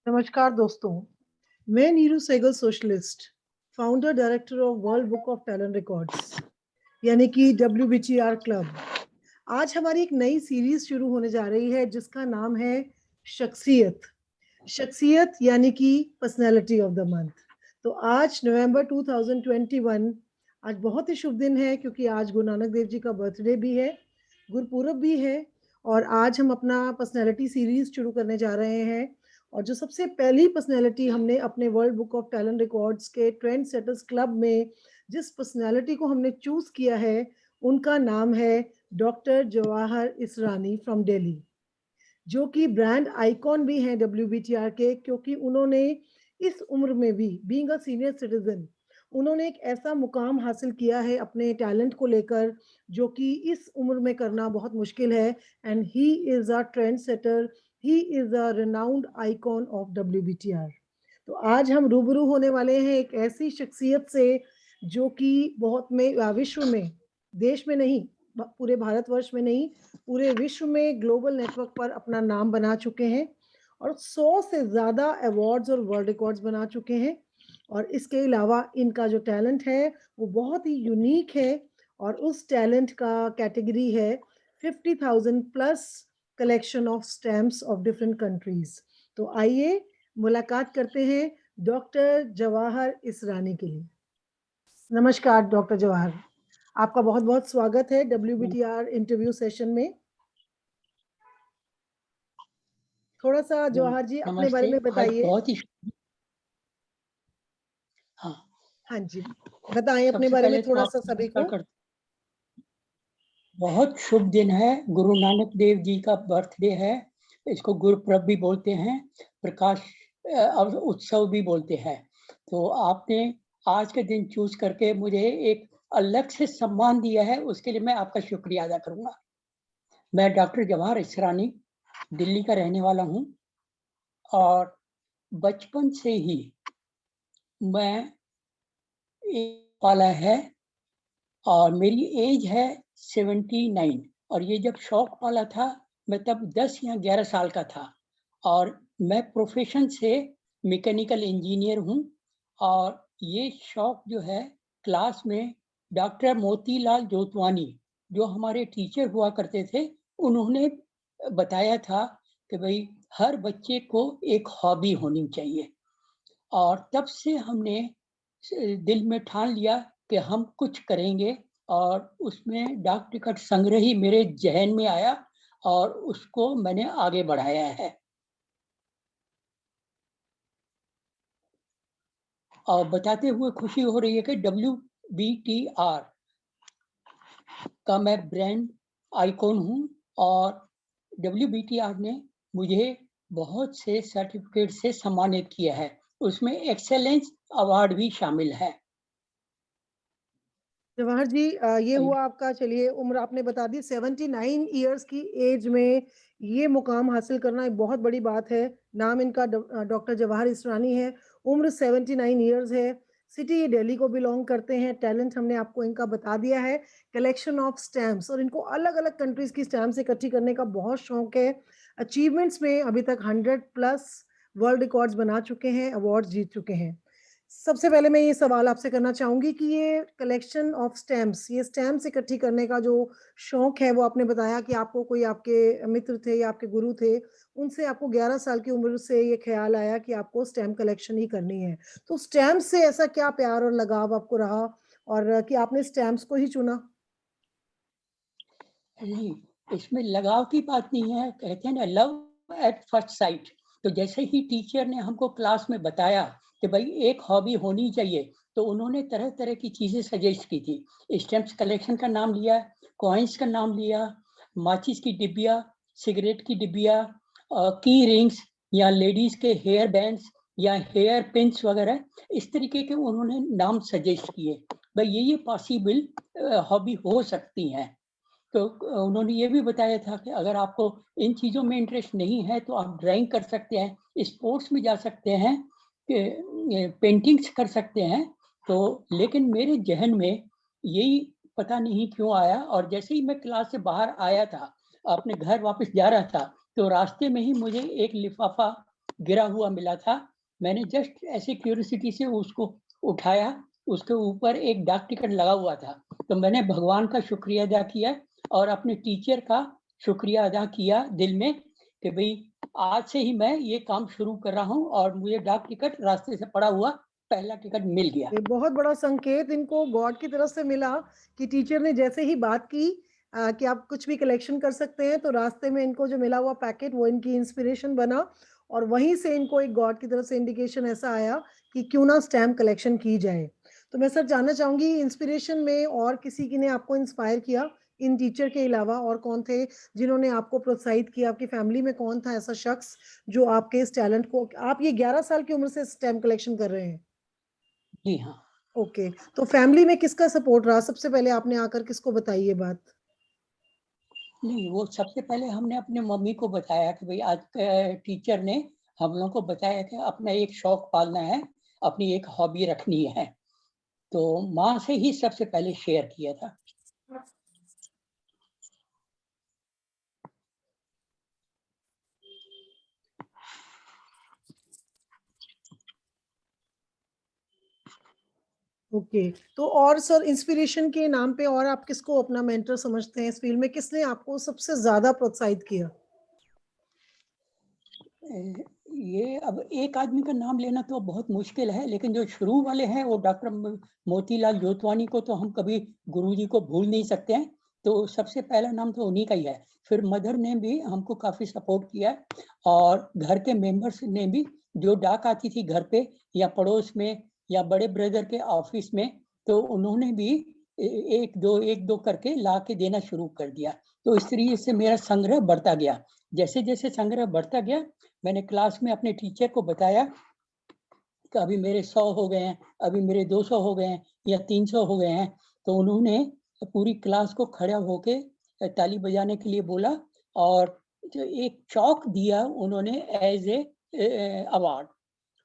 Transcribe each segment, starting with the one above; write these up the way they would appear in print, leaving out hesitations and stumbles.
नमस्कार दोस्तों, मैं Neeru Sehgal socialist, founder director of World Book of Talent Records यानी कि WBTR क्लब। आज हमारी एक नई सीरीज शुरू होने जा रही है जिसका नाम है शख्सियत। शख्सियत यानी कि पर्सनैलिटी ऑफ द मंथ। तो आज नवंबर 2021, आज बहुत ही शुभ दिन है क्योंकि आज गुरु नानक देव जी का बर्थडे भी है, गुरपुरब भी है और आज हम अपना पर्सनैलिटी सीरीज शुरू करने जा रहे हैं। और जो सबसे पहली पर्सनैलिटी हमने अपने world Book of Talent records के ट्रेंड सेटर्स क्लब में जिस पर्सनैलिटी को हमने चूज किया है उनका नाम है डॉक्टर जवाहर इसरानी फ्रॉम दिल्ली, जो कि ब्रांड आइकॉन भी हैं WBTR के, क्योंकि उन्होंने इस उम्र में भी बीइंग अ सीनियर सिटीजन उन्होंने एक ऐसा मुकाम हासिल किया है अपने टैलेंट को लेकर जो कि इस उम्र में करना बहुत मुश्किल है। And he is a trend setter, he is a renowned icon of WBTR। तो आज हम रूबरू होने वाले हैं एक ऐसी शख्सियत से जो कि बहुत में विश्व में, देश में नहीं, पूरे भारतवर्ष में नहीं, पूरे विश्व में ग्लोबल नेटवर्क पर अपना नाम बना चुके हैं और 100 से ज़्यादा अवार्ड्स और वर्ल्ड रिकॉर्ड्स बना चुके हैं। और इसके अलावा इनका जो टैलेंट है वो बहुत ही यूनिक है और उस टैलेंट का कैटेगरी है 50,000 plus collection of stamps of different countries. तो आइए मुलाकात करते हैं डॉक्टर जवाहर इसरानी के लिए। नमस्कार डॉक्टर जवाहर, आपका बहुत बहुत स्वागत है WBTR इंटरव्यू सेशन में। थोड़ा सा जवाहर जी अपने बारे नमस्ते। में आज बताइए। बहुत ही हाँ हाँ जी, बताएं अपने सबसे बारे में पहले तो थोड़ा आप सा सभी को। बहुत शुभ दिन है, गुरु नानक देव जी का बर्थडे है। इसको गुरुपुरब भी बोलते हैं, प्रकाश उत्सव भी बोलते हैं। तो आपने आज के दिन चूज करके मुझे एक अलग से सम्मान दिया है, उसके लिए मैं आपका शुक्रिया अदा करूंगा। मैं डॉक्टर जवाहर इसरानी दिल्ली का रहने वाला हूं और बचपन से ही मैं एक वाला है और मेरी एज है 79। और ये जब शौक वाला था मैं तब 10 या 11 साल का था और मैं प्रोफेशन से मैकेनिकल इंजीनियर हूँ। और ये शौक जो है क्लास में डॉक्टर मोतीलाल जोतवानी जो हमारे टीचर हुआ करते थे उन्होंने बताया था कि भाई हर बच्चे को एक हॉबी होनी चाहिए। और तब से हमने दिल में ठान लिया कि हम कुछ करेंगे और उसमें डाक टिकट संग्रह ही मेरे जहन में आया और उसको मैंने आगे बढ़ाया है। और बताते हुए खुशी हो रही है कि WBTR का मैं ब्रांड आइकॉन हूँ और WBTR ने मुझे बहुत से सर्टिफिकेट से सम्मानित किया है, उसमें एक्सेलेंस अवार्ड भी शामिल है। जवाहर जी, ये हुआ आपका, चलिए उम्र आपने बता दी, 79 ईयर्स की एज में ये मुकाम हासिल करना एक बहुत बड़ी बात है। नाम इनका डॉक्टर जवाहर इसरानी है, उम्र 79 ईयर्स है, सिटी दिल्ली को बिलोंग करते हैं। टैलेंट हमने आपको इनका बता दिया है, कलेक्शन ऑफ स्टैम्प्स, और इनको अलग अलग कंट्रीज की स्टैम्प्स इकट्ठी करने का बहुत शौक है। अचीवमेंट्स में अभी तक 100 प्लस वर्ल्ड रिकॉर्ड्स बना चुके हैं, अवार्ड्स जीत चुके हैं। सबसे पहले मैं ये सवाल आपसे करना चाहूंगी कि ये कलेक्शन ऑफ स्टैम्प्स, ये स्टैम्प्स इकट्ठी करने का जो शौक है, वो आपने बताया कि आपको कोई आपके मित्र थे या आपके गुरु थे, उनसे आपको 11 साल की उम्र से ये ख्याल आया कि आपको स्टैम्प कलेक्शन ही करनी है। तो स्टैम्प से ऐसा क्या प्यार और लगाव आपको रहा और कि आपने स्टैम्प्स को ही चुना? नहीं, इसमें लगाव की बात नहीं है, कहते हैं ना लव एट फर्स्ट साइट। तो जैसे ही टीचर ने हमको क्लास में बताया कि भाई एक हॉबी होनी चाहिए, तो उन्होंने तरह तरह की चीजें सजेस्ट की थी। स्टैम्प्स कलेक्शन का नाम लिया, कॉइन्स का नाम लिया, माचिस की डिब्बिया, सिगरेट की डिब्बिया, की रिंग्स या लेडीज के हेयर बैंड्स या हेयर पिन्स वगैरह, इस तरीके के उन्होंने नाम सजेस्ट किए। भाई ये पॉसिबल हॉबी हो सकती हैं। तो उन्होंने ये भी बताया था कि अगर आपको इन चीज़ों में इंटरेस्ट नहीं है तो आप ड्राइंग कर सकते हैं, स्पोर्ट्स में जा सकते हैं, पेंटिंग्स कर सकते हैं। तो लेकिन मेरे जहन में यही पता नहीं क्यों आया, और जैसे ही मैं क्लास से बाहर आया था, अपने घर वापस जा रहा था, तो रास्ते में ही मुझे एक लिफाफा गिरा हुआ मिला था। मैंने जस्ट ऐसे क्यूरियोसिटी से उसको उठाया, उसके ऊपर एक डाक टिकट लगा हुआ था। तो मैंने भगवान का शुक्रिया अदा किया और अपने टीचर का शुक्रिया अदा किया दिल में कि भाई आज से ही मैं ये काम शुरू कर रहा हूँ और मुझे डाक टिकट रास्ते से पड़ा हुआ पहला टिकट मिल गया। ये बहुत बड़ा संकेत इनको गॉड की तरफ से मिला कि टीचर ने जैसे ही बात की कि आप कुछ भी कलेक्शन कर सकते हैं, तो रास्ते में इनको जो मिला हुआ पैकेट वो इनकी इंस्पिरेशन बना और वहीं से इनको एक गॉड की तरफ से इंडिकेशन ऐसा आया कि क्यों ना स्टैम्प कलेक्शन की जाए। तो मैं सर जानना चाहूंगी इंस्पिरेशन में और किसी की ने आपको इंस्पायर किया इन टीचर के अलावा, और कौन थे जिन्होंने आपको प्रोत्साहित किया? आपकी फैमिली में कौन था ऐसा शख्स जो आपके इस टैलेंट को, आप ये 11 साल की उम्र से स्टैम्प कलेक्शन कर रहे हैं? जी हाँ। ओके, तो फैमिली में किसका सपोर्ट रहा? सबसे पहले आपने आकर किसको बताई ये बात? नहीं, वो सबसे पहले हमने अपने मम्मी को बताया कि भाई आज टीचर ने हम लोगों को बताया कि अपना एक शौक पालना है, अपनी एक हॉबी रखनी है। तो माँ से ही सबसे पहले शेयर किया था। ओके, तो और सर इंस्पिरेशन के नाम पे और आप किसको अपना मेंटर समझते हैं इस फील्ड में? किसने आपको सबसे ज़्यादा प्रोत्साहित किया? ये अब एक आदमी का नाम लेना तो बहुत मुश्किल है, लेकिन जो शुरू वाले हैं वो डॉक्टर मोतीलाल जोतवानी को तो हम कभी गुरुजी को भूल नहीं सकते हैं। तो सबसे पहला नाम तो उन्हीं का ही है। फिर मदर ने भी हमको काफ़ी सपोर्ट किया और घर के मेंबर्स ने भी, जो डाक आती थी घर पे या पड़ोस में या बड़े ब्रदर के ऑफिस में, तो उन्होंने भी एक दो करके ला के देना शुरू कर दिया। तो इस तरीके से मेरा संग्रह बढ़ता गया। जैसे-जैसे संग्रह बढ़ता गया, मैंने क्लास में अपने टीचर को बताया कि अभी मेरे 100 हो गए हैं, अभी मेरे 200 हो गए हैं या 300 हो गए हैं। तो उन्होंने पूरी क्लास को खड़ा होके ताली बजाने के लिए बोला और जो एक चॉक दिया उन्होंने एज़ अवार्ड।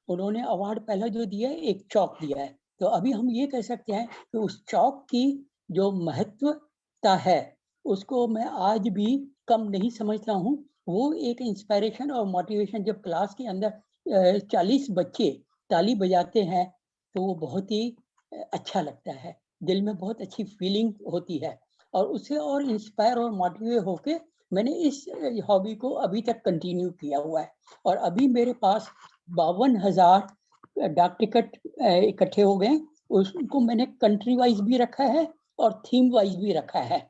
उन्होंने अवार्ड पहला जो दिया है, एक चॉक दिया है। तो अभी हम ये कह सकते हैं कि उस चॉक की जो महत्वता है, उसको मैं आज भी कम नहीं समझता हूँ। वो एक इंस्पिरेशन और मोटिवेशन, जब क्लास के अंदर 40 बच्चे ताली बजाते हैं, तो वो बहुत ही अच्छा लगता है। दिल में बहुत अच्छी फीलिंग होती है और उससे और इंस्पायर और मोटिवेट होके मैंने इस हॉबी को अभी तक कंटिन्यू किया हुआ है और अभी मेरे पास 52,000 डाक टिकट इकट्ठे हो गए। उसको मैंने कंट्री वाइज़ भी रखा है और थीम वाइज़ भी रखा है।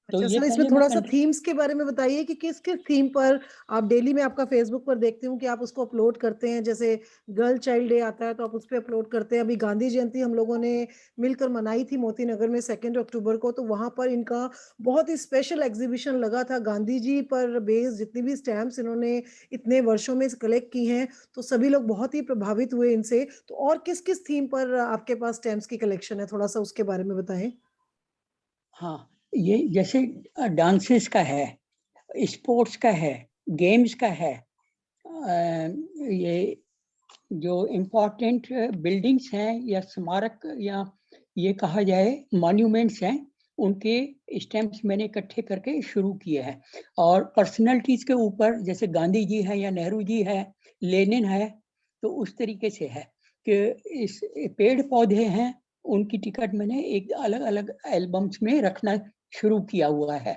तो अच्छा ये सर, इसमें पहले मैं थोड़ा-सा कंट्री थीम्स के बारे में बताइए कि किस-किस थीम पर आप डेली मैं आपका फ़ेसबुक पर देखती हूँ कि आप उसको अपलोड करते हैं। जैसे गर्ल चाइल्ड डे आता है तो आप उस पे अपलोड करते हैं। अभी गांधी जयंती हम लोगों ने मिलकर मनाई थी मोती नगर में 2 अक्टूबर को, तो वहाँ पर इनका बहुत ही स्पेशल एग्ज़िबिशन लगा था। गांधी जी पर बेस्ड जितनी भी स्टैम्प्स इन्होंने इतने वर्षों में कलेक्ट की हैं, तो सभी लोग बहुत ही प्रभावित हुए इनसे। तो और किस-किस थीम पर आपके पास स्टैम्प्स की कलेक्शन है? थोड़ा-सा उसके बारे में बताएँ। हाँ, ये जैसे डांसेस का है, स्पोर्ट्स का है, गेम्स का है। ये जो इम्पोर्टेंट बिल्डिंग्स हैं या स्मारक या ये कहा जाए मॉन्यूमेंट्स हैं, उनके स्टैम्प्स मैंने इकट्ठे करके शुरू किए हैं। और पर्सनैलिटीज़ के ऊपर जैसे गांधी जी हैं या नेहरू जी हैं, लेनिन है, तो उस तरीके से है कि इस पेड़-पौधे हैं, उनकी टिकट मैंने एक अलग-अलग एल्बम्स में रखना शुरू किया हुआ है।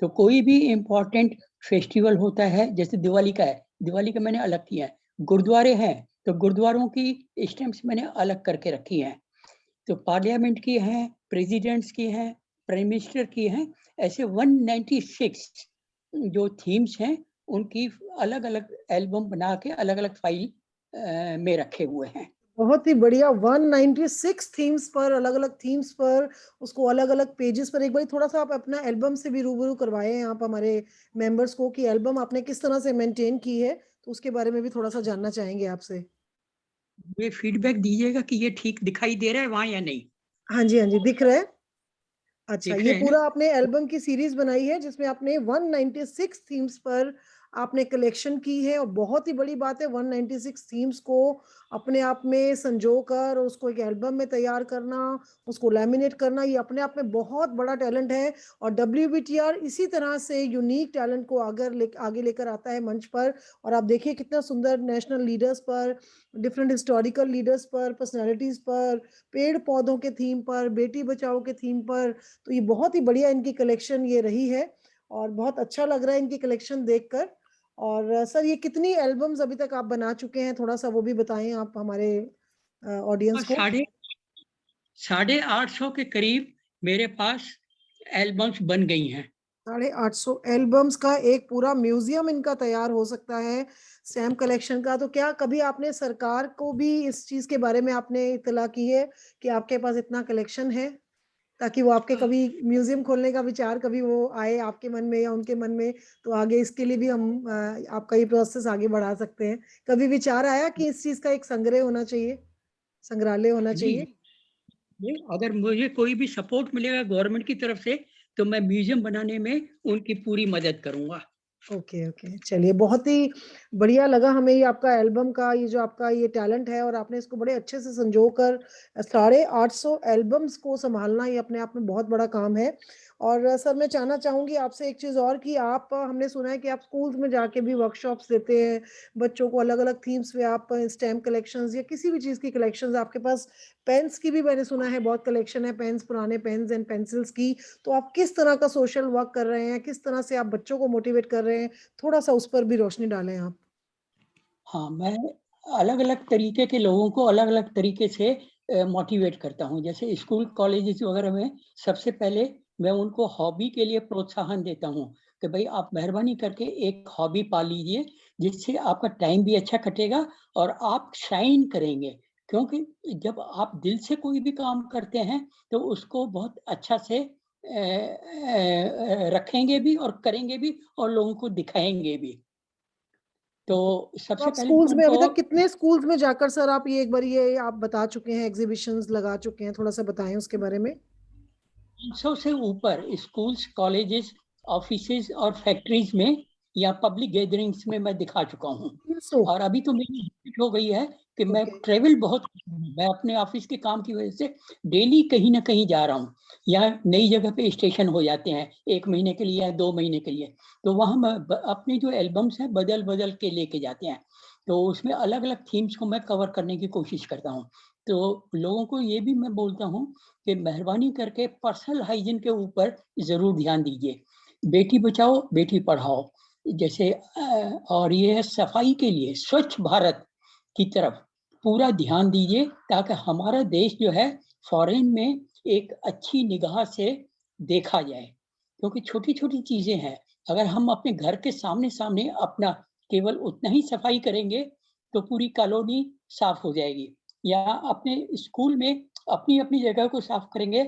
तो कोई भी इम्पोर्टेंट फेस्टिवल होता है, जैसे दिवाली का है, दिवाली का मैंने अलग किया है। गुरुद्वारे हैं, तो गुरुद्वारों की स्टैम्प्स मैंने अलग करके रखी हैं। तो पार्लियामेंट की हैं, प्रेसिडेंट्स की हैं, प्राइम मिनिस्टर की हैं, ऐसे 196 जो थीम्स हैं, उनकी अलग-अलग एल्बम बना के अलग-अलग फ़ाइल में रखे हुए हैं। बहुत ही बढ़िया, 196 थीम्स पर, अलग-अलग थीम्स पर, उसको अलग-अलग पेजेस पर। एक बारी थोड़ा-सा आप अपना एल्बम से भी रूबरू करवाएँ आप हमारे मेंबर्स को कि एल्बम आपने किस तरह से मेंटेन की है, तो उसके बारे में भी थोड़ा-सा जानना चाहेंगे आपसे। ये फीडबैक दीजिएगा कि ये ठीक दिखाई दे रहा है वहाँ या नहीं? हाँ जी, हाँ जी, दिख रहा है। अच्छा, दिख ये रहे हैं ना? पूरा आपने एल्बम की सीरीज़ बनाई है जिसमें आपने 196 थीम्स पर आपने कलेक्शन की है और बहुत ही बड़ी बात है 196 थीम्स को अपने आप में संजोकर उसको एक एल्बम में तैयार करना, उसको लैमिनेट करना, ये अपने आप में बहुत बड़ा टैलेंट है। और WBTR इसी तरह से यूनिक टैलेंट को आगे लेकर आता है मंच पर। और आप देखिए कितना सुंदर नेशनल लीडर्स पर, डिफरेंट हिस्टोरिकल लीडर्स पर, पर्सनालिटीज पर, पेड़ पौधों के थीम पर, बेटी बचाओ के थीम पर। तो ये बहुत ही बढ़िया इनकी कलेक्शन ये रही है और बहुत अच्छा लग रहा है इनकी कलेक्शन देखकर। और सर ये कितनी एल्बम्स अभी तक आप बना चुके हैं, थोड़ा सा वो भी बताएं आप हमारे ऑडियंस और को। 850 के करीब मेरे पास एल्बम्स बन गई हैं। 850 एल्बम्स का एक पूरा म्यूजियम इनका तैयार हो सकता है स्टैम्प कलेक्शन का। तो क्या कभी आपने सरकार को भी इस चीज के बारे में आपने इत्तला की है कि आपके पास इतना कलेक्शन है, ताकि वो आपके कभी म्यूजियम खोलने का विचार कभी वो आए आपके मन में या उनके मन में, तो आगे इसके लिए भी हम आपका ये प्रोसेस आगे बढ़ा सकते हैं। कभी विचार आया कि इस चीज का एक संग्रह होना चाहिए, संग्रहालय होना जी, चाहिए? अगर मुझे कोई भी सपोर्ट मिलेगा गवर्नमेंट की तरफ से तो मैं म्यूजियम बनाने में उनकी पूरी मदद करूंगा। ओके ओके, चलिए बहुत ही बढ़िया लगा हमें ये आपका एल्बम का ये जो आपका ये टैलेंट है और आपने इसको बड़े अच्छे से संजो कर 850 एल्बम्स को संभालना ये अपने आप में बहुत बड़ा काम है। और सर मैं जानना चाहूंगी आपसे एक चीज और कि आप हमने सुना है कि आप स्कूल्स में जाके भी वर्कशॉप्स देते हैं बच्चों को, अलग अलग थीम्स पे आप स्टैम्प कलेक्शंस या किसी भी चीज की कलेक्शंस, आपके पास पेन्स की भी मैंने सुना है बहुत कलेक्शन है, पेन्स, पुराने पेन्स एंड पेंसिल्स की। तो आप किस तरह का सोशल वर्क कर रहे हैं, किस तरह से आप बच्चों को मोटिवेट कर रहे हैं, थोड़ा सा उस पर भी रोशनी डालें आप। हाँ, मैं अलग-अलग तरीके के लोगों को अलग-अलग तरीके से मोटिवेट करता हूँ। जैसे स्कूल, कॉलेजेस वगैरह में सबसे पहले मैं उनको हॉबी के लिए प्रोत्साहन देता हूँ कि भई आप मेहरबानी करके एक हॉबी पा लीजिए, जिससे आपका टाइम भी अच्छा कटेगा और आप शाइन करेंगे। क्योंकि जब आप दिल से कोई भी काम करते हैं, तो उसको बहुत अच्छा से रखेंगे भी और करेंगे भी और लोगों को दिखाएँगे भी। तो तो सबसे आप पहले मैं स्कूल्स में अभी उनको तक कितने स्कूल्स में जाकर सर आप ये एक बार ये आप बता चुके हैं, एग्जीबिशंस लगा चुके हैं, थोड़ा सा बताएं उसके बारे में। 500 से ऊपर स्कूल्स, कॉलेजेस, ऑफिसेज और फैक्ट्रीज में या पब्लिक गैदरिंग्स में मैं दिखा चुका हूँ। 300? और अभी तो मेरी हैबिट हो गई है कि मैं ओके। ट्रेवल बहुत करता हूँ। मैं अपने ऑफिस के काम की वजह से डेली कहीं ना कहीं जा रहा हूँ या नई जगह पे स्टेशन हो जाते हैं 1 महीने के लिए या 2 महीने के लिए। तो वहाँ मैं अपने जो एल्बम्स हैं बदल बदल के लेके जाते हैं। तो उसमें अलग अलग थीम्स को मैं कवर करने की कोशिश करता हूँ। तो लोगों को ये भी मैं बोलता हूँ कि मेहरबानी करके पर्सनल हाइजीन के ऊपर ज़रूर ध्यान दीजिए। बेटी बचाओ, बेटी पढ़ाओ जैसे और ये है सफाई के लिए स्वच्छ भारत की तरफ पूरा ध्यान दीजिए ताकि हमारा देश जो है फॉरेन में एक अच्छी निगाह से देखा जाए। क्योंकि छोटी-छोटी चीज़ें हैं, अगर हम अपने घर के सामने-सामने अपना केवल उतना ही सफाई करेंगे, तो पूरी कॉलोनी साफ हो जाएगी। या अपने स्कूल में अपनी-अपनी जगह को साफ करेंगे,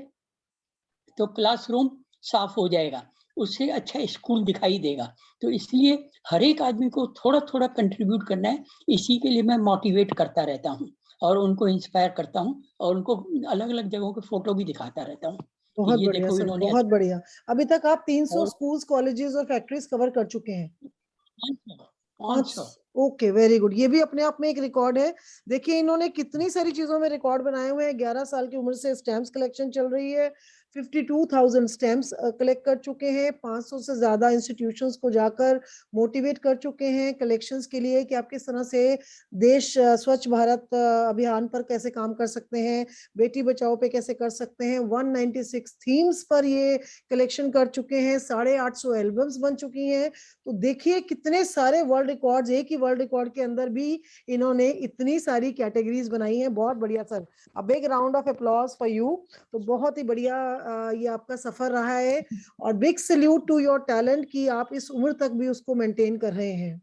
तो क्लासरूम साफ हो जाएगा। उससे अच्छा स्कूल दिखाई देगा। तो इसलिए हर एक आदमी को थोड़ा-थोड़ा कंट्रीब्यूट करना है। इसी के लिए मैं मोटिवेट करता रहता हूँ और उनको इंस्पायर करता हूँ और उनको अलग-अलग जगहों के फ़ोटो भी दिखाता रहता हूँ, बहुत कि ये बढ़िया देखो सर, इन्होंने बहुत अच्छा बढ़िया। अभी तक आप 300 और स्कूल्स, कॉलेजेस और फैक्ट्रीज कवर कर चुके हैं। 500 पांच? 500 ओके, वेरी गुड, ये भी अपने आप में एक रिकॉर्ड है। देखिए इन्होंने कितनी सारी चीजों में रिकॉर्ड बनाए हुए हैं। 11 साल की उम्र से स्टैम्प्स कलेक्शन चल रही है, 52,000 स्टैम्प्स कलेक्ट कर चुके हैं, 500 से ज्यादा इंस्टीट्यूशंस को जाकर मोटिवेट कर चुके हैं कलेक्शंस के लिए कि आप किस तरह से देश स्वच्छ भारत अभियान पर कैसे काम कर सकते हैं, बेटी बचाओ पे कैसे कर सकते हैं। 196 थीम्स पर ये कलेक्शन कर चुके हैं, 850 एल्बम्स बन चुकी हैं। तो देखिए कितने सारे वर्ल्ड रिकॉर्ड्स, एक ही वर्ल्ड रिकॉर्ड के अंदर भी इन्होंने इतनी सारी कैटेगरीज बनाई हैं। बहुत बढ़िया sir, a big round of applause for you. तो बहुत ही बढ़िया ये आपका सफर रहा है और big salute to your talent कि आप इस उम्र तक भी उसको मेंटेन कर रहे हैं।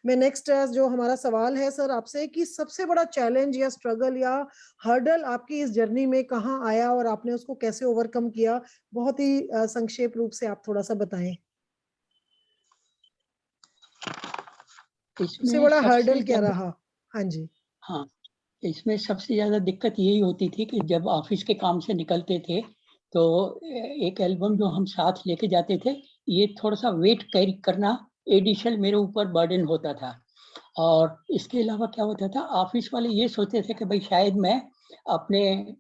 मैं नेक्स्ट जो हमारा सवाल है सर आपसे कि सबसे बड़ा चैलेंज या स्ट्रगल या हर्डल आपकी इस जर्नी में कहाँ आया और आपने उसको कैसे ओवरकम किया, बहुत ही संक्षेप रूप से आप थोड़ा सा बताएं। सबसे इसमें बड़ा सबसे हर्डल क्या ज़्यादा रहा? हाँ जी। हाँ, इसमें सबसे ज़्यादा दिक्कत यही होती थी कि जब ऑफ़िस के काम से निकलते थे, तो एक एल्बम जो हम साथ लेके जाते थे, ये थोड़ा-सा वेट कैरी करना एडिशनल मेरे ऊपर बर्डन होता था। और इसके अलावा क्या होता था, ऑफिस वाले ये सोचते थे कि भाई शायद मैं अपने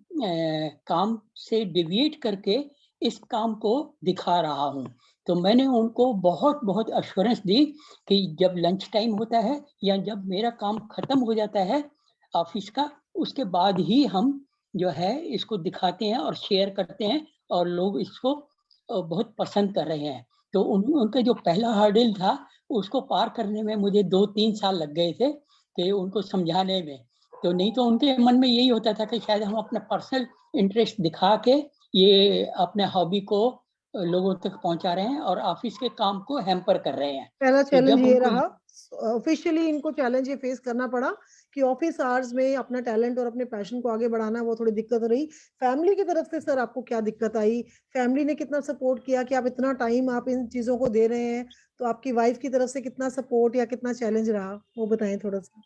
काम से डिविएट करके इस काम को दिखा रहा हूँ। तो मैंने उनको बहुत-बहुत एश्योरेंस दी कि जब लंच टाइम होता है या जब मेरा काम खत्म हो जाता है ऑफिस का, उसके बाद ही हम जो है इसको दिखाते हैं और शेयर करते हैं और लोग इसको बहुत पसंद कर रहे हैं। तो उनका जो पहला हर्डल था, उसको पार करने में मुझे 2-3 साल लग गए थे कि उनको समझाने में। तो नहीं तो उनके मन में यही होता था कि शायद हम अपना पर्सनल इंटरेस्ट दिखा के ये अपने हॉबी को लोगों तक पहुँचा रहे हैं और ऑफिस के काम को हैम्पर कर रहे हैं। पहला तो चैलेंज जब ये उनको रहा, ऑफिशियली इनको चैलेंज ये फेस करना पड़ा कि ऑफिस आवर्स में अपना टैलेंट और अपने पैशन को आगे बढ़ाना, वो थोड़ी दिक्कत रही। फैमिली की तरफ से सर आपको क्या दिक्कत आई? फैमिली ने कितना सपोर्ट किया कि आप इतना टाइम आप इन चीजों को दे रहे हैं? तो आपकी वाइफ की तरफ से कितना सपोर्ट या कितना चैलेंज रहा, वो बताएं थोड़ा सा।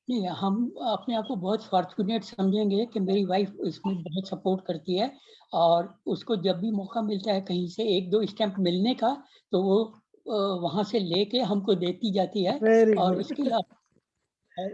नहीं, हम अपने आप को बहुत फॉर्च्यूनेट समझेंगे कि मेरी वाइफ इसमें बहुत सपोर्ट करती है और उसको जब भी मौका मिलता है कहीं से 1-2 स्टैम्प मिलने का, तो वो वहाँ से लेके हमको देती जाती है। वेरी और गुड।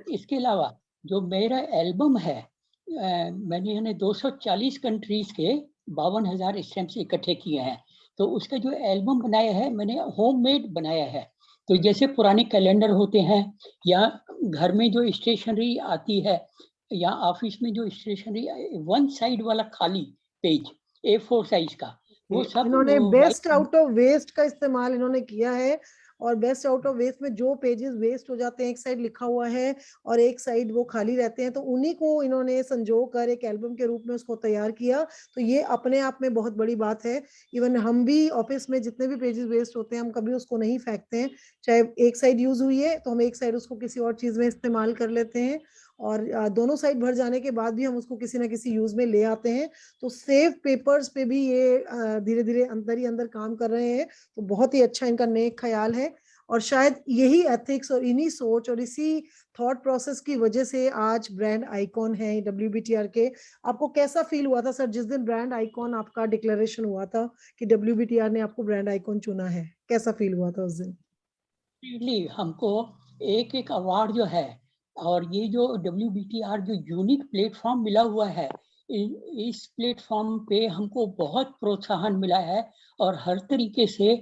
इसके अलावा जो मेरा एल्बम है, मैंने यानी 240 कंट्रीज़ के 52,000 स्टैम्प्स इकट्ठे किए हैं। तो उसका जो एल्बम बनाया है, मैंने होममेड बनाया है। तो जैसे पुराने कैलेंडर होते हैं या घर में जो स्टेशनरी आती है या ऑफिस में जो स्टेशनरी वन साइड वाला खाली पेज A4 साइज का, वो सब इन्होंने बेस्ट वाइट। आउट ऑफ वेस्ट का इस्तेमाल इन्होंने किया है। और बेस्ट आउट ऑफ वेस्ट में जो पेजेस वेस्ट हो जाते हैं, एक साइड लिखा हुआ है और एक साइड वो खाली रहते हैं, तो उन्हीं को इन्होंने संजो कर एक एल्बम के रूप में उसको तैयार किया। तो ये अपने आप में बहुत बड़ी बात है। इवन हम भी ऑफिस में जितने भी पेजेस वेस्ट होते हैं, हम कभी उसको नहीं फेंकते हैं। चाहे एक साइड यूज हुई है तो हम एक साइड उसको किसी और चीज में इस्तेमाल कर लेते हैं, और दोनों साइड भर जाने के बाद भी हम उसको किसी ना किसी यूज में ले आते हैं। तो सेव पेपर्स पे भी ये धीरे धीरे अंदर ही अंदर काम कर रहे हैं। तो बहुत ही अच्छा इनका नेक ख्याल है। और शायद यही एथिक्स और इन्हीं सोच और इसी थॉट प्रोसेस की वजह से आज ब्रांड आइकॉन है WBTR के। आपको कैसा फील हुआ था सर जिस दिन ब्रांड आइकॉन आपका डिक्लेरेशन हुआ था कि WBTR ने आपको ब्रांड आइकॉन चुना है? कैसा फील हुआ था उस दिन? डेफिनेटली हमको एक-एक अवार्ड जो है और ये जो WBTR जो यूनिक प्लेटफ़ॉर्म मिला हुआ है, इस प्लेटफ़ॉर्म पे हमको बहुत प्रोत्साहन मिला है और हर तरीके से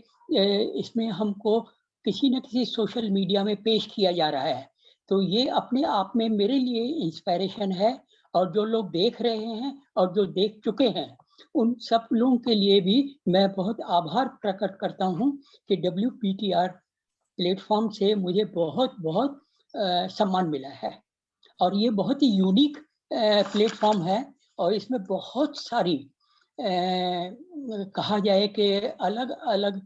इसमें हमको किसी न किसी सोशल मीडिया में पेश किया जा रहा है। तो ये अपने आप में मेरे लिए इंस्पिरेशन है और जो लोग देख रहे हैं और जो देख चुके हैं, उन सब लोगों के लिए भी मैं बहुत आभार प्रकट करता हूँ कि WBTR प्लेटफ़ॉर्म से मुझे बहुत-बहुत सम्मान मिला है और ये बहुत ही यूनिक प्लेटफ़ॉर्म है और इसमें बहुत सारी कहा जाए कि अलग-अलग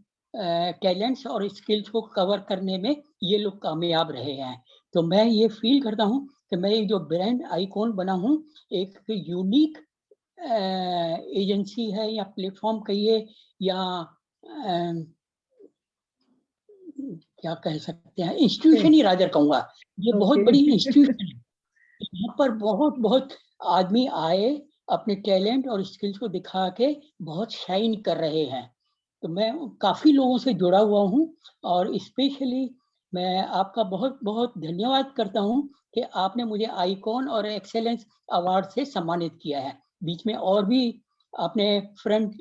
टैलेंट्स और स्किल्स को कवर करने में ये लोग कामयाब रहे हैं। तो मैं ये फ़ील करता हूँ कि मैं ये जो ब्रांड आइकॉन बना हूँ, एक यूनिक एजेंसी है या प्लेटफ़ॉर्म कहिए या अ क्या कह सकते हैं, इंस्टीट्यूशन ही रादर कहूँगा। ये बहुत ओके। बड़ी इंस्टीट्यूशन है। यहाँ पर बहुत-बहुत आदमी आए, अपने टैलेंट और स्किल्स को दिखा के बहुत शाइन कर रहे हैं। तो मैं काफ़ी लोगों से जुड़ा हुआ हूँ और स्पेशली मैं आपका बहुत-बहुत धन्यवाद करता हूँ कि आपने मुझे आइकॉन और एक्सेलेंस अवार्ड से सम्मानित किया है। बीच में और भी आपने फ्रंट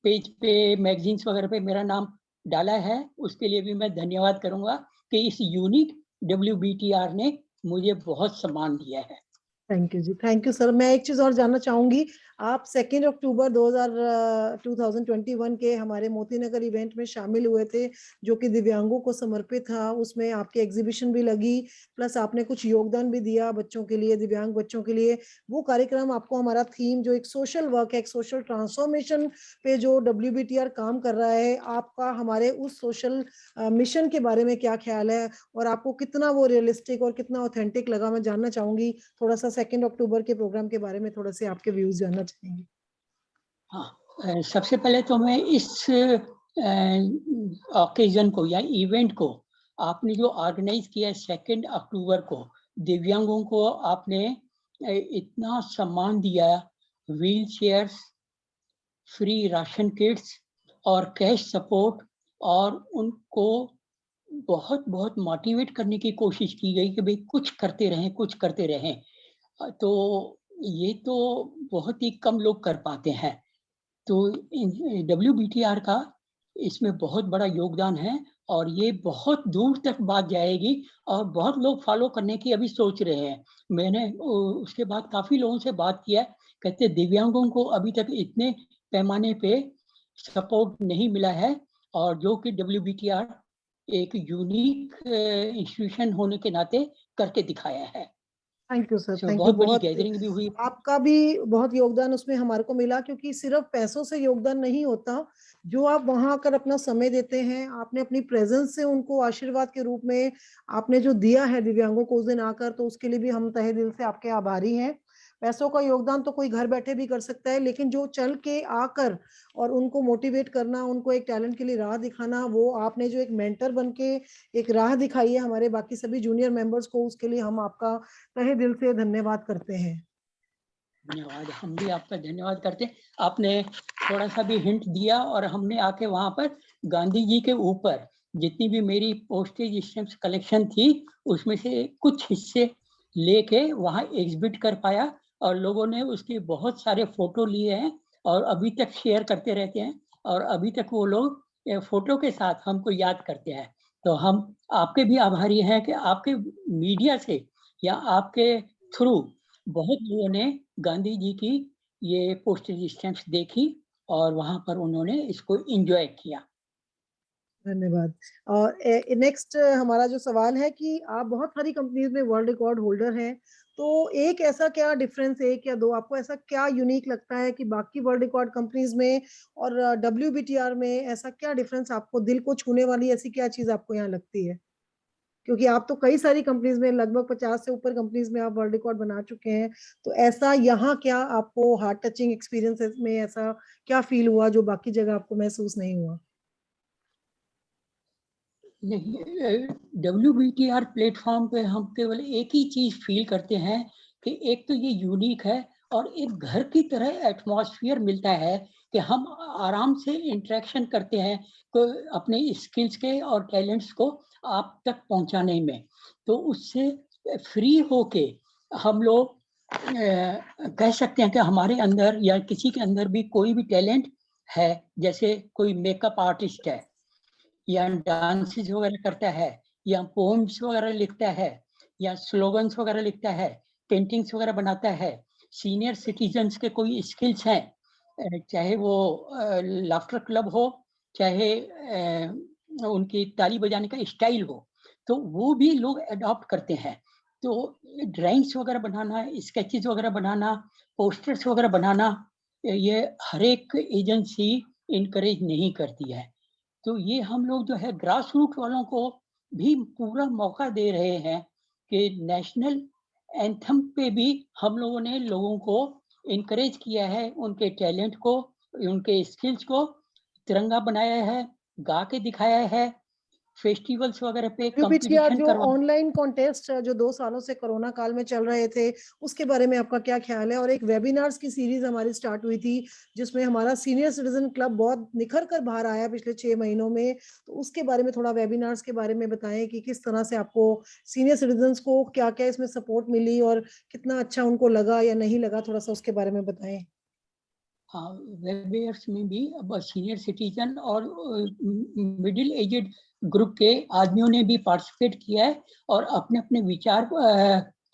पेज पे, मैगज़ीन्स वगैरह पे मेरा नाम डाला है, उसके लिए भी मैं धन्यवाद करूँगा कि इस यूनिक WBTR ने मुझे बहुत सम्मान दिया है। Thank you ji, thank you sir. मैं एक चीज और जानना चाहूंगी, आप 2 अक्टूबर 2021 के हमारे मोती नगर इवेंट में शामिल हुए थे, जो कि दिव्यांगों को समर्पित था। उसमें आपकी एग्जीबिशन भी लगी, प्लस आपने कुछ योगदान भी दिया बच्चों के लिए, दिव्यांग बच्चों के लिए। वो कार्यक्रम आपको हमारा थीम जो एक सोशल वर्क है, एक सोशल ट्रांसफॉर्मेशन पे जो WBTR काम कर रहा है, आपका हमारे उस सोशल मिशन के बारे में क्या ख्याल है और आपको कितना वो रियलिस्टिक और कितना ऑथेंटिक लगा, मैं जानना चाहूंगी। थोड़ा सा 2 अक्टूबर के प्रोग्राम के बारे में थोड़ा से आपके व्यूज जानना चाहेंगे। हाँ, सबसे पहले तो मैं इस ऑकेज़न को या इवेंट को आपने जो ऑर्गेनाइज़ किया है 2 अक्टूबर को, दिव्यांगों को आपने इतना सम्मान दिया, wheelchairs, free ration kits और कैश सपोर्ट और उनको बहुत बहुत मोटिवेट करने की कोशिश की गई कि भाई कुछ करते रहें, कुछ करते रहें। तो ये तो बहुत ही कम लोग कर पाते हैं। तो डब्ल्यूबीटीआर का इसमें बहुत बड़ा योगदान है और ये बहुत दूर तक बात जाएगी और बहुत लोग फॉलो करने की अभी सोच रहे हैं। मैंने उसके बाद काफ़ी लोगों से बात किया है, कहते हैं दिव्यांगों को अभी तक इतने पैमाने पे सपोर्ट नहीं मिला है और जो कि डब्ल्यूबीटीआर एक यूनिक इंस्टीट्यूशन होने के नाते करके दिखाया है। Thank you sir, so thank you. बहुत बड़ी बहुत गैदरिंग भी हुई। आपका भी बहुत योगदान उसमें हमारे को मिला, क्योंकि सिर्फ पैसों से योगदान नहीं होता। जो आप वहां आकर अपना समय देते हैं, आपने अपनी प्रेजेंस से उनको आशीर्वाद के रूप में आपने जो दिया है दिव्यांगों को उस दिन आकर, तो उसके लिए भी हम तहे दिल से आपके आभारी हैं। पैसों का योगदान तो कोई घर बैठे भी कर सकता है, लेकिन जो चल के आकर और उनको मोटिवेट करना, उनको एक टैलेंट के लिए राह दिखाना, वो आपने जो एक मेंटर बन के एक राह दिखाई है हमारे बाकी सभी जूनियर मेंबर्स को, उसके लिए हम आपका तहे दिल से धन्यवाद करते हैं। धन्यवाद, हम भी आपका धन्यवाद करते हैं। आपने थोड़ा-सा भी हिंट दिया और हमने आके वहाँ पर गांधी जी के ऊपर जितनी भी मेरी पोस्टेज स्टैम्प्स कलेक्शन थी, उसमें से कुछ हिस्से लेके वहाँ एग्ज़िबिट कर पाया और लोगों ने उसके बहुत सारे फ़ोटो लिए हैं और अभी तक शेयर करते रहते हैं और अभी तक वो लोग फ़ोटो के साथ हमको याद करते हैं। तो हम आपके भी आभारी हैं कि आपके मीडिया से या आपके थ्रू बहुत लोगों ने गांधी जी की ये पोस्टेज स्टैम्प्स देखी और वहाँ पर उन्होंने इसको एन्जॉय किया। धन्यवाद। और नेक्स्ट हमारा जो सवाल है कि आप बहुत सारी कंपनीज में वर्ल्ड रिकॉर्ड होल्डर हैं, तो एक ऐसा क्या डिफरेंस, एक या दो, आपको ऐसा क्या यूनिक लगता है कि बाकी वर्ल्ड रिकॉर्ड कंपनीज में और डब्ल्यूबीटीआर में ऐसा क्या डिफरेंस, आपको दिल को छूने वाली ऐसी क्या चीज आपको यहाँ लगती है? क्योंकि आप तो कई सारी कंपनीज में, लगभग 50 से ऊपर कंपनीज में आप वर्ल्ड रिकॉर्ड बना चुके हैं, तो ऐसा यहाँ क्या आपको हार्ट टचिंग एक्सपीरियंसेस में ऐसा क्या फील हुआ जो बाकी जगह आपको महसूस नहीं हुआ? नहीं, डब्ल्यूबीटीआर प्लेटफ़ॉर्म पे हम केवल एक ही चीज़ फ़ील करते हैं कि एक तो ये यूनिक है और एक घर की तरह एटमॉस्फ़ियर मिलता है कि हम आराम से इंटरेक्शन करते हैं, को अपने स्किल्स के और टैलेंट्स को आप तक पहुँचाने में। तो उससे फ्री होके हम लोग कह सकते हैं कि हमारे अंदर या किसी के अंदर भी कोई भी टैलेंट है, जैसे कोई मेकअप आर्टिस्ट है या डांसेस वगैरह करता है या पोएम्स वगैरह लिखता है या स्लोगन्स वगैरह लिखता है, पेंटिंग्स वगैरह बनाता है, सीनियर सिटीजन्स के कोई स्किल्स हैं, चाहे वो लाफ्टर क्लब हो, चाहे उनकी ताली बजाने का स्टाइल हो, तो वो भी लोग एडॉप्ट करते हैं। तो ड्राइंग्स वगैरह बनाना, स्केचेस वगैरह बनाना, पोस्टर्स वगैरह बनाना, ये हर एक एजेंसी इनकरेज नहीं करती है। तो ये हम लोग जो है ग्रास रूट वालों को भी पूरा मौका दे रहे हैं कि नेशनल एंथम पे भी हम लोगों ने लोगों को एनकरेज किया है, उनके टैलेंट को, उनके स्किल्स को तिरंगा बनाया है, गा के दिखाया है, फेस्टिवल्स वगैरह पे यूपीटीआर कंपटीशन जो करवा। ऑनलाइन कॉन्टेस्ट जो 2 सालों से कोरोना काल में चल रहे थे, उसके बारे में आपका क्या ख्याल है? और एक वेबिनार्स की सीरीज हमारी स्टार्ट हुई थी, जिसमें हमारा सीनियर सिटीजन क्लब बहुत निखर कर बाहर आया पिछले 6 महीनों में, तो उसके बारे में थोड़ा वेबिनार्स के बारे में बताएं कि किस तरह से आपको सीनियर सिटीजन को क्या क्या इसमें सपोर्ट मिली और कितना अच्छा उनको लगा या नहीं लगा, थोड़ा सा उसके बारे में बताएं। हाँ, वेबवेयर्स में भी अब सीनियर सिटीजन और मिडिल एजेड ग्रुप के आदमियों ने भी पार्टिसिपेट किया है और अपने-अपने विचार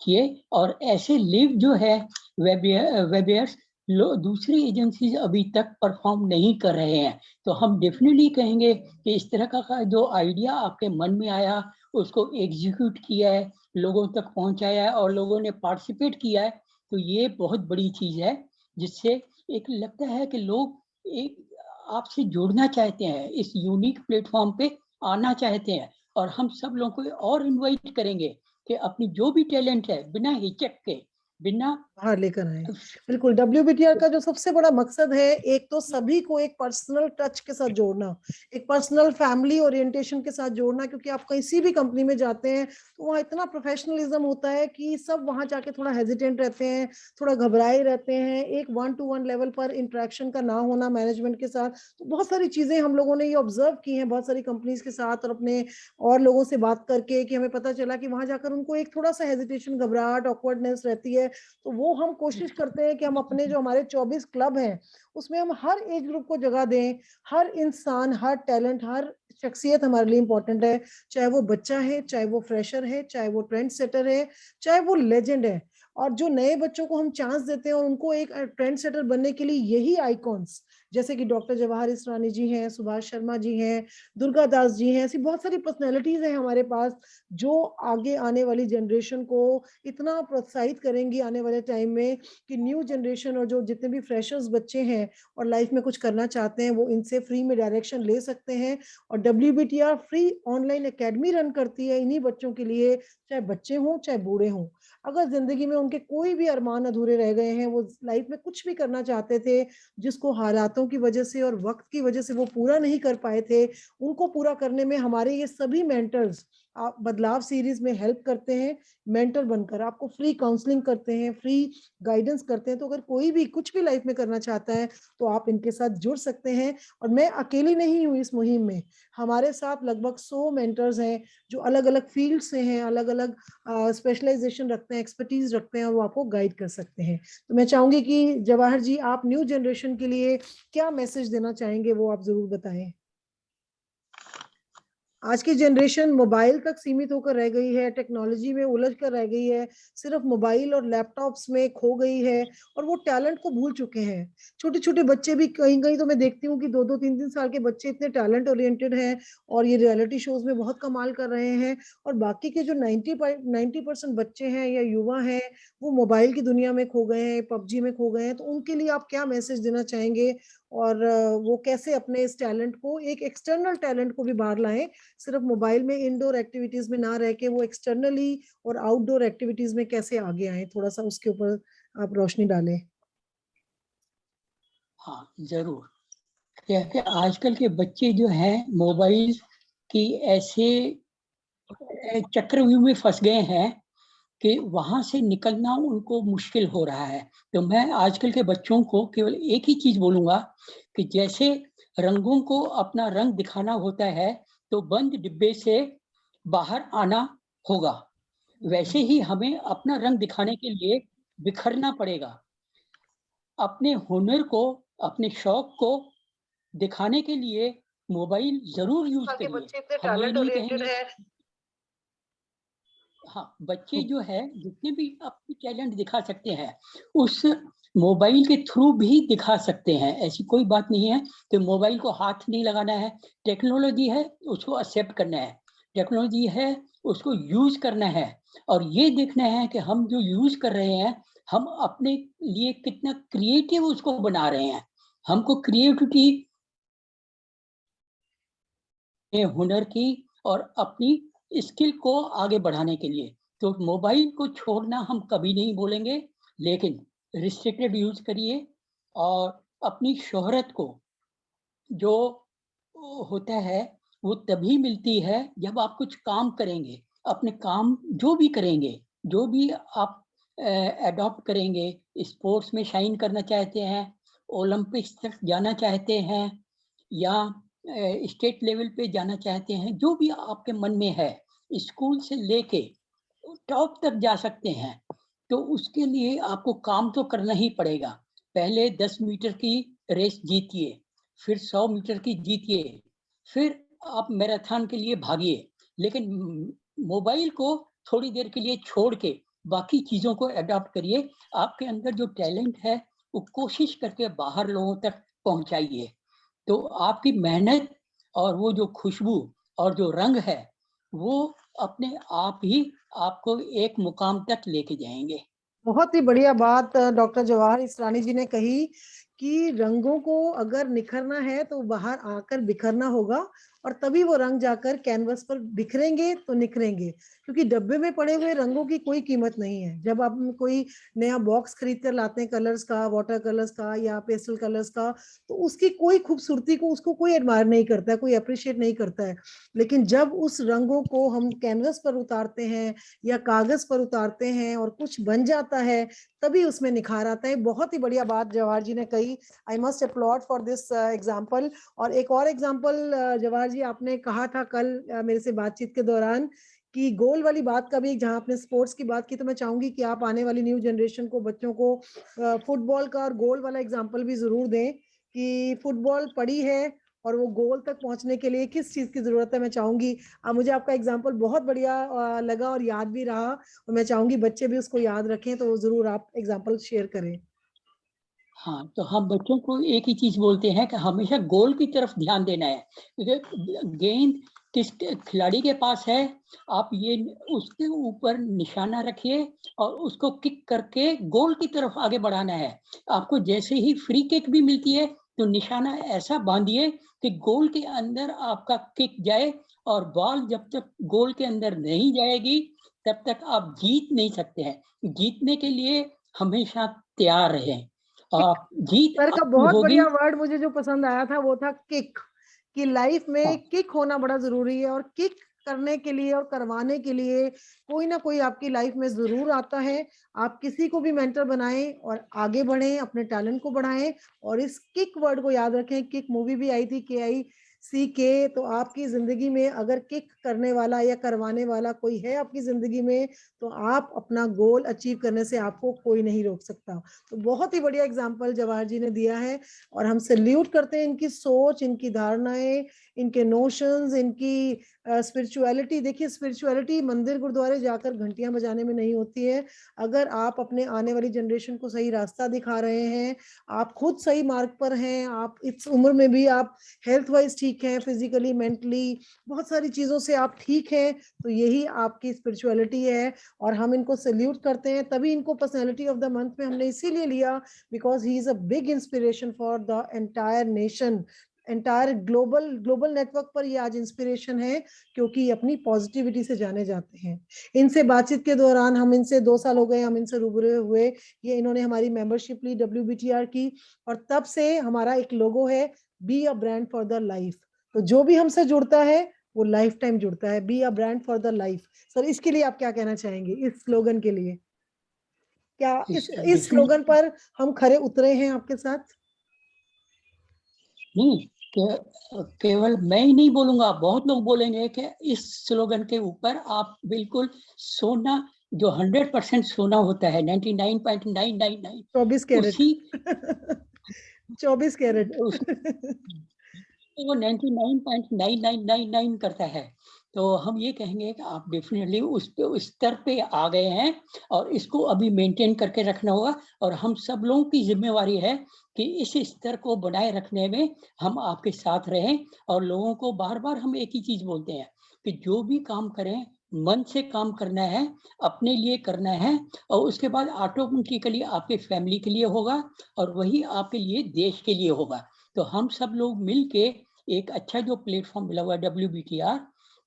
किए और ऐसे लिव जो है वेबवेयर्स दूसरी एजेंसीज़ अभी तक परफ़ॉर्म नहीं कर रहे हैं। तो हम डेफ़िनिटली कहेंगे कि इस तरह का जो आइडिया आपके मन में आया, उसको एग्ज़ीक्यूट किया है, लोगों तक पहुँचाया है और लोगों ने पार्टिसिपेट किया है, तो ये बहुत बड़ी चीज़ है, जिससे एक लगता है कि लोग एक आपसे जुड़ना चाहते हैं, इस यूनिक प्लेटफ़ॉर्म पे आना चाहते हैं और हम सब लोगों को और इनवाइट करेंगे कि अपनी जो भी टैलेंट है, बिना हिचक के बिना बाहर लेकर आए। बिल्कुल, WBTR का जो सबसे बड़ा मकसद है, एक तो सभी को एक पर्सनल टच के साथ जोड़ना, एक पर्सनल फैमिली ओरिएंटेशन के साथ जोड़ना, क्योंकि आप किसी भी कंपनी में जाते हैं तो वहाँ इतना प्रोफेशनलिज्म होता है कि सब वहाँ जाके थोड़ा हेजिटेंट रहते हैं, थोड़ा घबराए रहते हैं, एक 1-to-1 लेवल पर इंटरेक्शन का ना होना मैनेजमेंट के साथ। तो बहुत सारी चीजें हम लोगों ने ये ऑब्जर्व की हैं बहुत सारी कंपनीज के साथ, और अपने और लोगों से बात करके, कि हमें पता चला कि वहां जाकर उनको एक थोड़ा सा हेजिटेशन, घबराहट, ऑकवर्डनेस रहती है। तो वो हम कोशिश करते हैं कि हम अपने जो हमारे 24 क्लब हैं उसमें हम हर एज ग्रुप को जगह दें। हर इंसान, हर टैलेंट, हर शख्सियत हमारे लिए इंपॉर्टेंट है, चाहे वो बच्चा है, चाहे वो फ्रेशर है, चाहे वो ट्रेंड सेटर है, चाहे वो लेजेंड है। और जो नए बच्चों को हम चांस देते हैं और उनको एक ट्रेंड सेटर बनने के लिए यही आइकॉन्स, जैसे कि डॉक्टर जवाहर इसरानी जी हैं, सुभाष शर्मा जी हैं, दुर्गा दास जी हैं, ऐसी बहुत सारी पर्सनैलिटीज हैं हमारे पास जो आगे आने वाली जनरेशन को इतना प्रोत्साहित करेंगी आने वाले टाइम में, कि न्यू जनरेशन और जो जितने भी फ्रेशर्स बच्चे हैं और लाइफ में कुछ करना चाहते हैं वो इनसे फ्री में डायरेक्शन ले सकते हैं। और WBTR free online academy run करती है इन्हीं बच्चों के लिए, चाहे बच्चे हों चाहे बूढ़े हों। अगर जिंदगी में उनके कोई भी अरमान अधूरे रह गए हैं, वो लाइफ में कुछ भी करना चाहते थे जिसको हालातों की वजह से और वक्त की वजह से वो पूरा नहीं कर पाए थे, उनको पूरा करने में हमारे ये सभी मेंटर्स आप बदलाव सीरीज में हेल्प करते हैं। मेंटर बनकर आपको फ्री काउंसलिंग करते हैं, फ्री गाइडेंस करते हैं। तो अगर कोई भी कुछ भी लाइफ में करना चाहता है तो आप इनके साथ जुड़ सकते हैं। और मैं अकेली नहीं हूँ इस मुहिम में, हमारे साथ लगभग 100 मेंटर्स हैं जो अलग अलग फील्ड से हैं, अलग अलग स्पेशलाइजेशन रखते हैं, एक्सपर्टीज रखते हैं, और वो आपको गाइड कर सकते हैं। तो मैं चाहूंगी कि जवाहर जी, आप न्यू जनरेशन के लिए क्या मैसेज देना चाहेंगे, वो आप जरूर बताएं। आज की जनरेशन मोबाइल तक सीमित होकर रह गई है, टेक्नोलॉजी में उलझ कर रह गई है, सिर्फ मोबाइल और लैपटॉप्स में खो गई है, और वो टैलेंट को भूल चुके हैं। छोटे छोटे बच्चे भी कहीं कहीं तो मैं देखती हूँ कि 2-2 3-3 साल के बच्चे इतने टैलेंट ओरिएंटेड हैं और ये रियलिटी शोज में बहुत कमाल कर रहे हैं। और बाकी के जो 90% बच्चे हैं या युवा हैं, वो मोबाइल की दुनिया में खो गए हैं, PUBG में खो गए हैं। तो उनके लिए आप क्या मैसेज देना चाहेंगे, और वो कैसे अपने इस टैलेंट को, एक एक्सटर्नल टैलेंट को भी बाहर लाएं, सिर्फ मोबाइल में इंडोर एक्टिविटीज में ना रह के वो एक्सटर्नली और आउटडोर एक्टिविटीज में कैसे आगे आए, थोड़ा सा उसके ऊपर आप रोशनी डालें। हाँ, जरूर। कि आजकल के बच्चे जो हैं मोबाइल की ऐसे चक्रव्यूह में फंस गए हैं कि वहां से निकलना उनको मुश्किल हो रहा है। तो मैं आजकल के बच्चों को केवल एक ही चीज बोलूंगा कि जैसे रंगों को अपना रंग दिखाना होता है तो बंद डिब्बे से बाहर आना होगा, वैसे ही हमें अपना रंग दिखाने के लिए बिखरना पड़ेगा। अपने हुनर को, अपने शौक को दिखाने के लिए मोबाइल जरूर यूज के करिए। बच्चे इतने हम ये टैलेंट नहीं ओरिएंटेड कहेंगे। है। हाँ, बच्चे जो है जितने भी अपनी टैलेंट दिखा सकते हैं उस मोबाइल के थ्रू भी दिखा सकते हैं, ऐसी कोई बात नहीं है कि मोबाइल को हाथ नहीं लगाना है। टेक्नोलॉजी है, उसको एक्सेप्ट करना है। टेक्नोलॉजी है, उसको यूज करना है। और ये देखना है कि हम जो यूज कर रहे हैं हम अपने लिए कितना क्रिएटिव उसको बना रहे हैं। हमको क्रिएटिविटी, हुनर की और अपनी स्किल को आगे बढ़ाने के लिए। तो मोबाइल को छोड़ना हम कभी नहीं बोलेंगे, लेकिन रिस्ट्रिक्टेड यूज करिए। और अपनी शोहरत को जो होता है वो तभी मिलती है जब आप कुछ काम करेंगे। अपने काम जो भी करेंगे, जो भी आप अडॉप्ट करेंगे, स्पोर्ट्स में शाइन करना चाहते हैं, ओलंपिक्स तक जाना चाहते हैं, या स्टेट लेवल पे जाना चाहते हैं, जो भी आपके मन में है, स्कूल से लेके टॉप तक जा सकते हैं। तो उसके लिए आपको काम तो करना ही पड़ेगा। पहले 10 मीटर की रेस जीतिए, फिर 100 मीटर की जीतिए, फिर आप मैराथन के लिए भागिए। लेकिन मोबाइल को थोड़ी देर के लिए छोड़ के बाकी चीजों को अडॉप्ट करिए। आपके अंदर जो टैलेंट है वो कोशिश करके बाहर लोगों तक पहुंचाइए। तो आपकी मेहनत और वो जो खुशबू और जो रंग है वो अपने आप ही आपको एक मुकाम तक लेके जाएंगे। बहुत ही बढ़िया बात डॉक्टर जवाहर इसरानी जी ने कही कि रंगों को अगर निखरना है तो बाहर आकर बिखरना होगा, और तभी वो रंग जाकर कैनवस पर बिखरेंगे तो निखरेंगे, क्योंकि डब्बे में पड़े हुए रंगों की कोई कीमत नहीं है। जब आप कोई नया बॉक्स खरीद कर लाते हैं कलर्स का, वाटर कलर्स का या पेस्टल कलर्स का, तो उसकी कोई खूबसूरती को उसको कोई एडमायर नहीं करता है, कोई अप्रिशिएट नहीं करता है। लेकिन जब उस रंगों को हम कैनवस पर उतारते हैं या कागज पर उतारते हैं और कुछ बन जाता है, तभी उसमें निखार आता है। बहुत ही बढ़िया बात जवाहर जी ने कही, I must applaud for this example. और एक और एग्जाम्पल जवाहर जी आपने कहा था कल मेरे से बातचीत के दौरान कि गोल वाली बात का भी, जहां आपने स्पोर्ट्स की बात की, तो मैं चाहूंगी कि आप आने वाली न्यू जनरेशन को, बच्चों को फुटबॉल का और गोल वाला एग्जाम्पल भी जरूर दें कि फुटबॉल पड़ी है और वो गोल तक पहुंचने के लिए किस चीज की जरूरत है। मैं चाहूंगी, मुझे आपका एग्जाम्पल बहुत बढ़िया लगा और याद भी रहा, और मैं चाहूंगी बच्चे भी उसको याद रखें, तो जरूर आप एग्जाम्पल शेयर करें। हाँ, तो हम बच्चों को एक ही चीज बोलते हैं कि हमेशा गोल की तरफ ध्यान देना है, क्योंकि गेंद किस खिलाड़ी के पास है, आप ये उसके ऊपर निशाना रखिए और उसको किक करके गोल की तरफ आगे बढ़ाना है। आपको जैसे ही फ्री किक भी मिलती है तो निशाना ऐसा बांधिए कि गोल के अंदर आपका किक जाए, और बॉल जब तक गोल के अंदर नहीं जाएगी तब तक आप जीत नहीं सकते हैं। जीतने के लिए हमेशा तैयार रहें। जीत सर का आपकी बहुत होगी। बढ़िया वर्ड मुझे जो पसंद आया था वो था किक, कि लाइफ में हाँ, किक होना बड़ा जरूरी है, और किक करने के लिए और करवाने के लिए कोई ना कोई आपकी लाइफ में जरूर आता है। आप किसी को भी मेंटर बनाएं और आगे बढ़ें, अपने टैलेंट को बढ़ाएं, और इस किक वर्ड को याद रखें। किक मूवी भी आई थी, KICK। तो आपकी जिंदगी में अगर किक करने वाला या करवाने वाला कोई है आपकी जिंदगी में, तो आप अपना गोल अचीव करने से आपको कोई नहीं रोक सकता। तो बहुत ही बढ़िया एग्जाम्पल जवाहर जी ने दिया है, और हम सैल्यूट करते हैं इनकी सोच, इनकी धारणाएं, इनके नोशंस, इनकी स्पिरिचुअलिटी। देखिए, स्पिरिचुअलिटी मंदिर गुरुद्वारे जाकर घंटियां बजाने में नहीं होती है। अगर आप अपने आने वाली जनरेशन को सही रास्ता दिखा रहे हैं, आप खुद सही मार्ग पर हैं, आप इस उम्र में भी आप हेल्थ वाइज ठीक हैं, फिजिकली, मेंटली, बहुत सारी चीजों से आप ठीक हैं, तो यही आपकी स्पिरिचुअलिटी है। और हम इनको सैल्यूट करते हैं। तभी इनको पर्सनैलिटी ऑफ द मंथ में हमने इसीलिए लिया, because he is a big inspiration for the entire nation, entire global network पर ये आज इंस्पिरेशन है, क्योंकि अपनी पॉजिटिविटी से जाने जाते हैं। इनसे बातचीत के दौरान, हम इनसे 2 साल हो गए, हम इनसे रूबरू हुए, ये इन्होंने हमारी मेंबरशिप ली WBTR की, और तब से हमारा एक लोगो है, be a brand for the life. तो जो भी हमसे जुड़ता है वो लाइफ टाइम जुड़ता है, be a brand for the life. Sir, इसके लिए आप क्या कहना चाहेंगे, इस स्लोगन के लिए? क्या इस स्लोगन डेफिनेटली पर हम खरे उतरे हैं आपके साथ? नहीं, केवल मैं ही नहीं बोलूंगा, बहुत लोग बोलेंगे कि इस स्लोगन के ऊपर आप बिल्कुल सोना, जो 100% सोना होता है, 99.999, 24 कैरेट। उसी 24 कैरेट। उस तो वो 99.9999 करता है। तो हम ये कहेंगे कि आप डेफिनेटली उस स्तर पे आ गए हैं, और इसको अभी मेंटेन करके रखना होगा, और हम सब लोगों की जिम्मेवारी है कि इस स्तर को बनाए रखने में हम आपके साथ रहें। और लोगों को बार बार हम एक ही चीज बोलते हैं कि जो भी काम करें, मन से काम करना है, अपने लिए करना है, और उसके बाद ऑटोमेटिकली आपके फैमिली के लिए होगा, और वही आपके लिए देश के लिए होगा। तो हम सब लोग मिल के एक अच्छा जो प्लेटफॉर्म मिला हुआ है WBTR,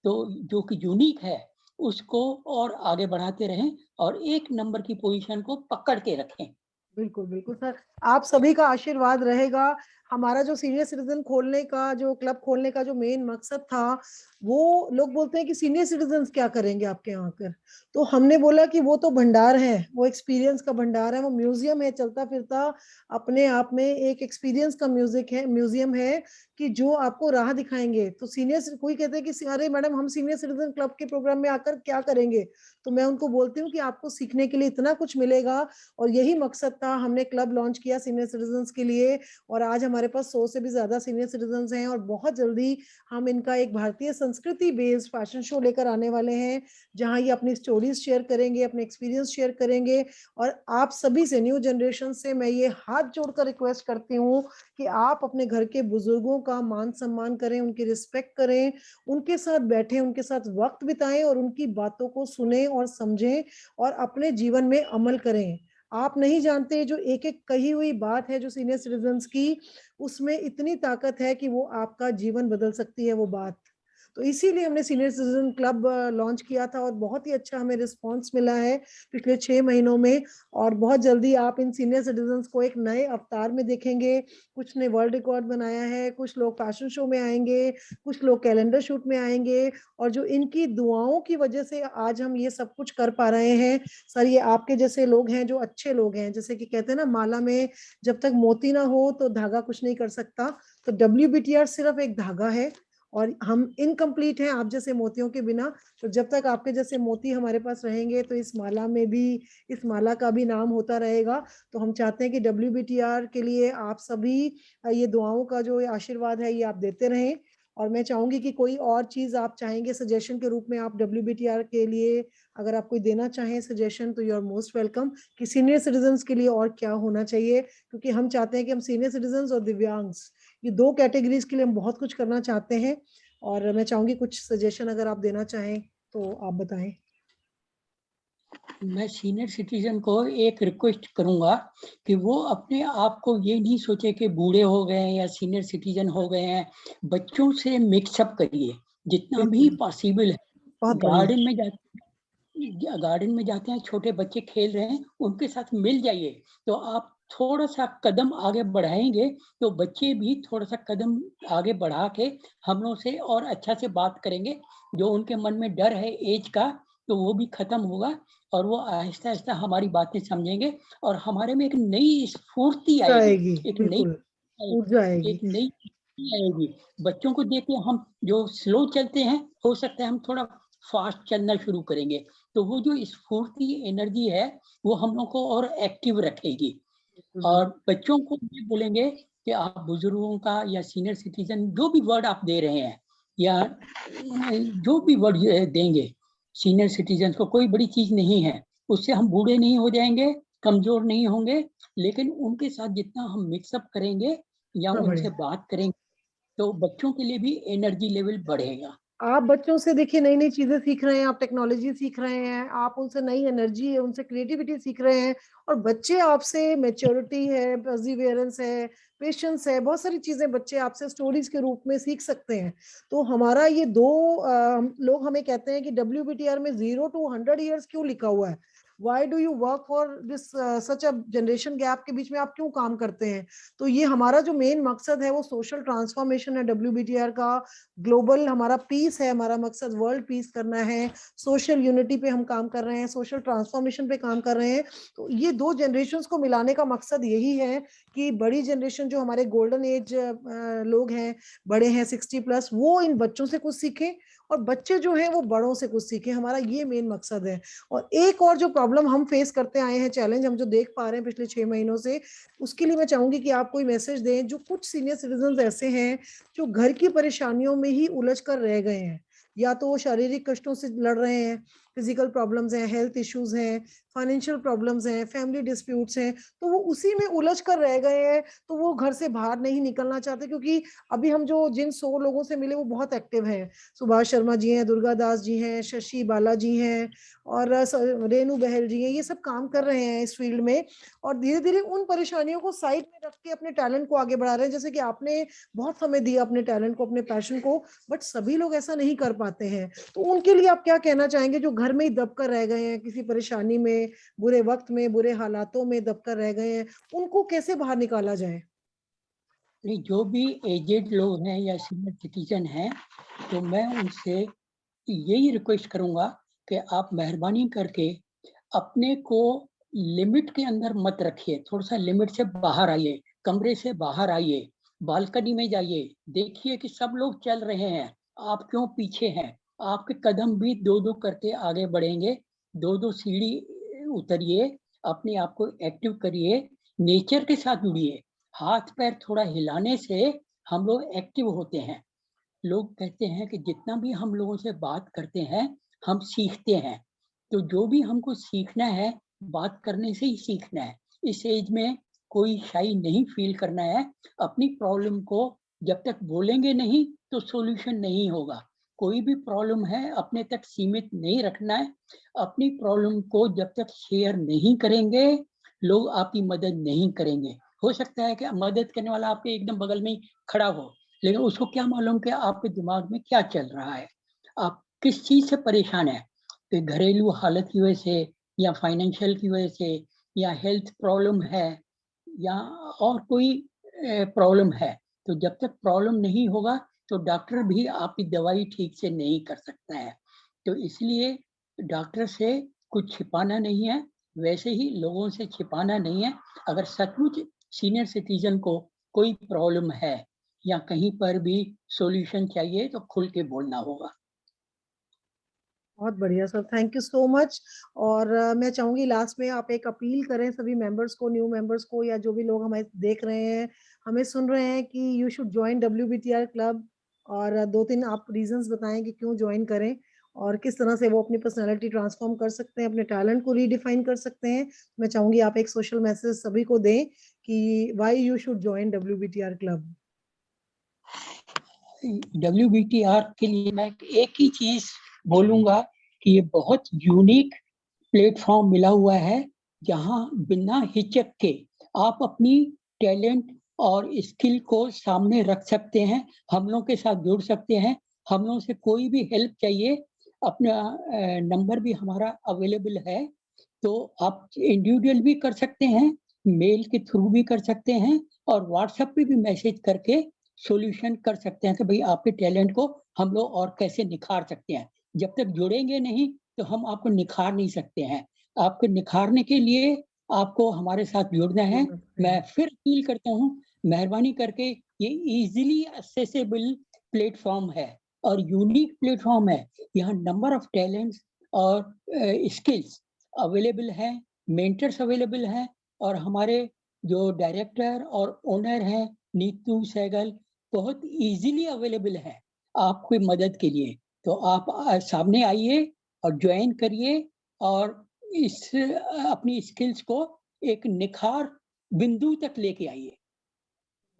तो जो कि यूनिक है, उसको और आगे बढ़ाते रहें और एक नंबर की पोजीशन को पकड़ के रखें। बिल्कुल बिल्कुल सर, आप सभी का आशीर्वाद रहेगा। हमारा जो सीनियर सिटीजन खोलने का, जो क्लब खोलने का जो मेन मकसद था, वो लोग बोलते हैं कि सीनियर सिटीजन क्या करेंगे आपके यहाँ आकर, तो हमने बोला कि वो तो भंडार है, वो एक्सपीरियंस का भंडार है, वो म्यूजियम है चलता फिरता, अपने आप में एक एक्सपीरियंस का म्यूजियम है, कि जो आपको राह दिखाएंगे। तो सीनियर, कोई कहते हैं कि अरे मैडम, हम सीनियर सिटीजन क्लब के प्रोग्राम में आकर क्या करेंगे, तो मैं उनको बोलती हूँ कि आपको सीखने के लिए इतना कुछ मिलेगा। और यही मकसद था, हमने क्लब लॉन्च किया सीनियर सिटीजन के लिए, और आज हमारे पास 100 से भी ज्यादा सीनियर सिटीजन हैं, और बहुत जल्दी हम इनका एक भारतीय संस्कृति बेस्ड फैशन शो लेकर आने वाले हैं, जहां ये अपनी स्टोरीज शेयर करेंगे, अपने एक्सपीरियंस शेयर करेंगे। और आप सभी से, न्यू जनरेशन से मैं ये हाथ जोड़कर रिक्वेस्ट करती हूँ कि आप अपने घर के बुजुर्गों का मान सम्मान करें, उनकी रिस्पेक्ट करें, उनके साथ बैठें, उनके साथ वक्त बिताएं, और उनकी बातों को सुने और समझें, और अपने जीवन में अमल करें। आप नहीं जानते जो एक एक कही हुई बात है जो सीनियर सिटीजन्स की, उसमें इतनी ताकत है कि वो आपका जीवन बदल सकती है वो बात। तो इसीलिए हमने सीनियर सिटीजन क्लब लॉन्च किया था और बहुत ही अच्छा हमें रिस्पांस मिला है पिछले 6 महीनों में। और बहुत जल्दी आप इन सीनियर सिटीजन्स को एक नए अवतार में देखेंगे। कुछ ने वर्ल्ड रिकॉर्ड बनाया है, कुछ लोग फैशन शो में आएंगे, कुछ लोग कैलेंडर शूट में आएंगे। और जो इनकी दुआओं की वजह से आज हम ये सब कुछ कर पा रहे हैं सर, ये आपके जैसे लोग हैं जो अच्छे लोग हैं। जैसे कि कहते हैं ना, माला में जब तक मोती ना हो तो धागा कुछ नहीं कर सकता। तो WBTR सिर्फ एक धागा है और हम इनकम्प्लीट हैं आप जैसे मोतियों के बिना। तो जब तक आपके जैसे मोती हमारे पास रहेंगे तो इस माला में भी, इस माला का भी नाम होता रहेगा। तो हम चाहते हैं कि WBTR के लिए आप सभी ये दुआओं का जो आशीर्वाद है ये आप देते रहें। और मैं चाहूंगी कि कोई और चीज आप चाहेंगे सजेशन के रूप में, आप WBTR के लिए अगर आप कोई देना चाहें सजेशन तो यू आर मोस्ट वेलकम, कि सीनियर सिटीजन्स के लिए और क्या होना चाहिए। क्योंकि हम चाहते हैं कि हम सीनियर सिटीजन्स और दिव्यांग्स, ये दो कैटेगरीज के लिए हम बहुत कुछ करना चाहते हैं। और मैं चाहूंगी कुछ सजेशन अगर आप देना चाहें तो आप बताएं। मैं सीनियर सिटीजन को एक रिक्वेस्ट करूंगा कि वो अपने आप को ये नहीं सोचे कि बूढ़े हो गए हैं या सीनियर सिटीजन हो गए हैं। बच्चों से मिक्सअप करिए जितना भी बिल्कुल, पॉसिबल है। बहुत बढ़िया। गार्डन में जाते हैं, छोटे बच्चे खेल रहे हैं, उनके साथ मिल जाइए। तो आप थोड़ा सा कदम आगे बढ़ाएंगे तो बच्चे भी थोड़ा सा कदम आगे बढ़ा के हम लोग से और अच्छा से बात करेंगे। जो उनके मन में डर है एज का, तो वो भी खत्म होगा और वो आहिस्ता आहिस्ता हमारी बातें समझेंगे और हमारे में एक नई स्फूर्ति आएगी, आएगी, एक नई बिल्कुल ऊर्जा आएगी। एक नई आएगी। बच्चों को देख के हम जो स्लो चलते हैं, हो सकता है हम थोड़ा फास्ट चलना शुरू करेंगे। तो वो जो स्फूर्ति एनर्जी है वो हम लोग को और एक्टिव रखेगी। और बच्चों को ये बोलेंगे कि आप बुजुर्गों का या सीनियर सिटीजन जो भी वर्ड आप दे रहे हैं या जो भी वर्ड देंगे, सीनियर सिटीजन को कोई बड़ी चीज नहीं है। उससे हम बूढ़े नहीं हो जाएंगे, कमजोर नहीं होंगे, लेकिन उनके साथ जितना हम मिक्सअप करेंगे या हाँ, उनसे बढ़िया। बात करेंगे तो बच्चों के लिए भी एनर्जी लेवल बढ़ेगा। आप बच्चों से देखिए नई नई चीजें सीख रहे हैं, आप टेक्नोलॉजी सीख रहे हैं, आप उनसे नई एनर्जी है, उनसे क्रिएटिविटी सीख रहे हैं। और बच्चे आपसे मैच्योरिटी है, परसिवियरेंस है, पेशेंस है, बहुत सारी चीजें बच्चे आपसे स्टोरीज के रूप में सीख सकते हैं। तो हमारा ये दो लोग हमें कहते हैं कि WBTR में 0 to 100 years क्यों लिखा हुआ है, why do you work for this such a generation gap के बीच में आप क्यों काम करते हैं। तो ये हमारा जो मेन मकसद है वो सोशल ट्रांसफॉर्मेशन है WBTR का। ग्लोबल हमारा पीस है, हमारा मकसद वर्ल्ड पीस करना है। सोशल यूनिटी पे हम काम कर रहे हैं, सोशल ट्रांसफॉर्मेशन पे काम कर रहे हैं। तो ये दो जनरेशन्स को मिलाने का मकसद यही है कि बड़ी जनरेशन जो हमारे गोल्डन एज लोग हैं, बड़े हैं 60+, वो इन बच्चों से कुछ सीखें और बच्चे जो हैं वो बड़ों से कुछ सीखें। हमारा ये मेन मकसद है। और एक और जो प्रॉब्लम हम फेस करते आए हैं, चैलेंज हम जो देख पा रहे हैं पिछले 6 महीनों से, उसके लिए मैं चाहूंगी कि आप कोई मैसेज दें। जो कुछ सीनियर सिटीजन ऐसे हैं जो घर की परेशानियों में ही उलझ कर रह गए हैं, या तो वो शारीरिक कष्टों से लड़ रहे हैं, फिजिकल प्रॉब्लम्स हैं, हेल्थ इश्यूज हैं, फाइनेंशियल प्रॉब्लम्स हैं, फैमिली डिस्प्यूट्स हैं, तो वो उसी में उलझ कर रह गए हैं। तो वो घर से बाहर नहीं निकलना चाहते, क्योंकि अभी हम जो जिन 100 लोगों से मिले वो बहुत एक्टिव हैं। सुभाष शर्मा जी हैं, दुर्गा दास जी हैं, शशि बाला जी हैं और रेनू बहल जी हैं। ये सब काम कर रहे हैं इस फील्ड में और धीरे धीरे उन परेशानियों को साइड में रख के अपने टैलेंट को आगे बढ़ा रहे हैं। जैसे कि आपने बहुत समय दिया अपने टैलेंट को, अपने पैशन को, बट सभी लोग ऐसा नहीं कर पाते हैं। तो उनके लिए आप क्या कहना चाहेंगे जो घर में ही दब कर रह गए हैं, किसी परेशानी में, बुरे वक्त में, बुरे हालातों में दब कर रह गए हैं, उनको कैसे बाहर निकाला जाए। नहीं, जो भी एजेड लोग हैं या सीनियर सिटीजन हैं, तो मैं उनसे यही रिक्वेस्ट करूंगा कि आप मेहरबानी करके अपने को लिमिट के अंदर मत रखिए। थोड़ा सा लिमिट से बाहर आइए, कमरे से बाहर आइए, बालकनी में जाइए, देखिए कि सब लोग चल रहे हैं, आप क्यों पीछे हैं। आपके कदम भी दो दो करके आगे बढ़ेंगे। दो दो सीढ़ी उतरिए, अपने आप को एक्टिव करिए, नेचर के साथ जुड़िए। हाथ पैर थोड़ा हिलाने से हम लोग एक्टिव होते हैं। लोग कहते हैं कि जितना भी हम लोगों से बात करते हैं, हम सीखते हैं। तो जो भी हमको सीखना है, बात करने से ही सीखना है। इस एज में कोई शाई नहीं फील करना है। अपनी प्रॉब्लम को जब तक बोलेंगे नहीं तो सॉल्यूशन नहीं होगा। कोई भी प्रॉब्लम है अपने तक सीमित नहीं रखना है। अपनी प्रॉब्लम को जब तक शेयर नहीं करेंगे, लोग आपकी मदद नहीं करेंगे। हो सकता है कि मदद करने वाला आपके एकदम बगल में ही खड़ा हो, लेकिन उसको क्या मालूम कि आपके दिमाग में क्या चल रहा है? आप किस चीज़ से परेशान हैं? कि घरेलू हालत की वजह से या फाइनेंशियल की वजह से या हेल्थ प्रॉब्लम है या और कोई प्रॉब्लम है। तो जब तक प्रॉब्लम नहीं होगा, तो डॉक्टर भी आपकी दवाई ठीक से नहीं कर सकता है। तो इसलिए डॉक्टर से कुछ छिपाना नहीं है, वैसे ही लोगों से छिपाना नहीं है। अगर सचमुच सीनियर सिटीज़न को कोई प्रॉब्लम है या कहीं पर भी सॉल्यूशन चाहिए, तो खुल के बोलना होगा। बहुत बढ़िया sir, thank you so much. और मैं चाहूंगी लास्ट में आप एक अपील करें सभी मेंबर्स को, न्यू मेंबर्स को, या जो भी लोग हमें देख रहे हैं, हमें सुन रहे हैं, कि you should join WBTR club. और दो तीन आप रीजंस बताएं कि क्यों ज्वाइन करें और किस तरह से वो अपनी पर्सनालिटी ट्रांसफॉर्म कर सकते हैं, अपने टैलेंट को रीडिफाइन कर सकते हैं। मैं चाहूंगी आप एक सोशल मैसेज सभी को दें कि why you should join WBTR club. WBTR के लिए मैं एक ही चीज़ बोलूँगा कि ये बहुत यूनिक प्लेटफ़ॉर्म मिला हुआ है, जहाँ बिना हिचक के आप अपनी टैलेंट और स्किल को सामने रख सकते हैं, हम लोग के साथ जुड़ सकते हैं। हम लोग से कोई भी हेल्प चाहिए, अपना नंबर भी हमारा अवेलेबल है, तो आप इंडिविजुअल भी कर सकते हैं, मेल के थ्रू भी कर सकते हैं और व्हाट्सएप पे भी मैसेज करके सॉल्यूशन कर सकते हैं कि भई आपके टैलेंट को हम लोग और कैसे निखार सकते हैं। जब तक जुड़ेंगे नहीं, तो हम आपको निखार नहीं सकते हैं। आपको निखारने के लिए आपको हमारे साथ जुड़ना है। मैं फिर अपील करता हूँ, मेहरबानी करके ये ईज़िली एक्सेसिबल प्लेटफ़ॉर्म है और यूनिक प्लेटफ़ॉर्म है। यहाँ नंबर ऑफ टैलेंट्स और स्किल्स अवेलेबल हैं, मेंटर्स अवेलेबल हैं और हमारे जो डायरेक्टर और ओनर हैं, नीतू सहगल, बहुत ईज़िली अवेलेबल है आपकी मदद के लिए। तो आप सामने आइए और जॉइन करिए और इस अपनी स्किल्स को एक निखार बिंदु तक लेके आइए।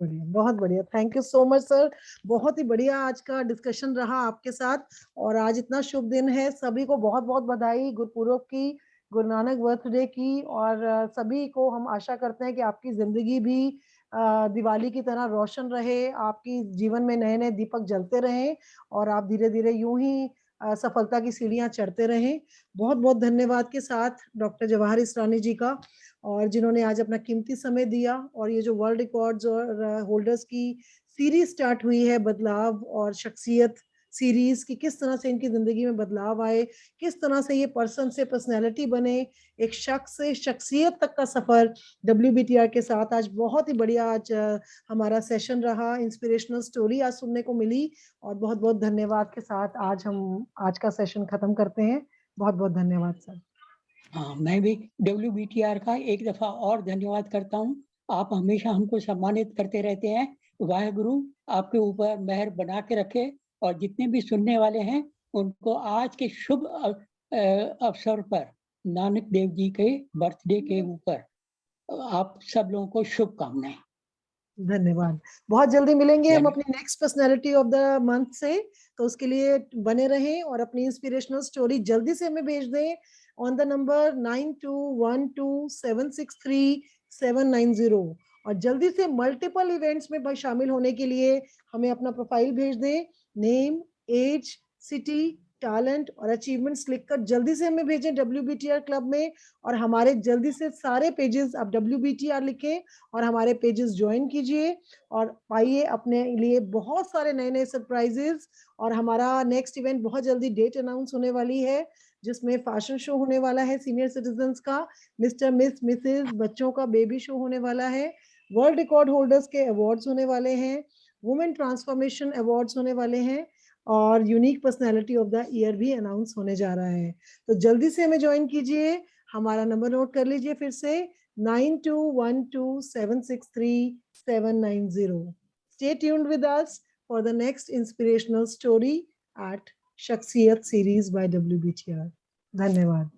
बढ़िया, बहुत बढ़िया, thank you so much sir. बहुत ही बढ़िया आज का डिस्कशन रहा आपके साथ। और आज इतना शुभ दिन है, सभी को बहुत बहुत बधाई गुरुपुरब की, गुरु नानक बर्थडे की। और सभी को हम आशा करते हैं कि आपकी जिंदगी भी दिवाली की तरह रोशन रहे, आपकी जीवन में नए नए दीपक जलते रहें और आप धीरे धीरे यूं ही सफलता की सीढ़ियां चढ़ते रहें। बहुत बहुत धन्यवाद के साथ डॉक्टर जवाहर इसरानी जी का, और जिन्होंने आज अपना कीमती समय दिया। और ये जो वर्ल्ड रिकॉर्ड्स और होल्डर्स की सीरीज स्टार्ट हुई है, बदलाव और शख्सियत सीरीज की, किस तरह से इनकी जिंदगी में बदलाव आए, किस तरह से ये पर्सन से पर्सनैलिटी बने, एक शख्स से शख्सियत तक का सफर WBTR के साथ। आज बहुत ही बढ़िया आज हमारा सेशन रहा, इंस्पिरेशनल स्टोरी आज सुनने को मिली। और बहुत बहुत धन्यवाद के साथ आज हम आज का सेशन खत्म करते हैं। बहुत बहुत धन्यवाद सर। हाँ, मैं भी WBTR का एक दफ़ा और धन्यवाद करता हूँ। आप हमेशा हमको सम्मानित करते रहते हैं। वाहेगुरु आपके ऊपर मेहर बना के रखे और जितने भी सुनने वाले हैं, उनको आज के शुभ अवसर पर नानक देव जी के बर्थडे के ऊपर आप सब लोगों को शुभकामनाएँ। धन्यवाद। बहुत जल्दी मिलेंगे हम धन्य अपनी next personality of the month से। तो उसके लिए बने रहें और अपनी इंस्पिरेशनल स्टोरी जल्दी से हमें भेज दें ऑन द नंबर 9212763790। और जल्दी से मल्टीपल इवेंट्स में भाई शामिल होने के लिए हमें अपना प्रोफाइल भेज दें, नेम, एज, सिटी, टैलेंट और अचीवमेंट्स लिखकर जल्दी से हमें भेजें WBTR क्लब में। और हमारे जल्दी से सारे पेजेस आप WBTR लिखें और हमारे पेजेस ज्वाइन कीजिए और पाइए अपने लिए बहुत सारे नए नए सरप्राइजेस। और हमारा नेक्स्ट इवेंट बहुत जल्दी डेट अनाउंस होने वाली है, जिसमें फैशन शो होने वाला है सीनियर सिटीजन्स का, मिस्टर मिस मिसेस बच्चों का बेबी शो होने वाला है, वर्ल्ड रिकॉर्ड होल्डर्स के अवार्ड्स होने वाले हैं, वुमेन ट्रांसफॉर्मेशन अवार्ड्स होने वाले हैं और unique personality of the year भी अनाउंस होने जा रहा है। तो जल्दी से हमें ज्वाइन कीजिए। हमारा नंबर नोट कर लीजिए फिर से, 9212763790. Stay tuned with us for the next inspirational story at Shakhsiyat series by WBTR. धन्यवाद।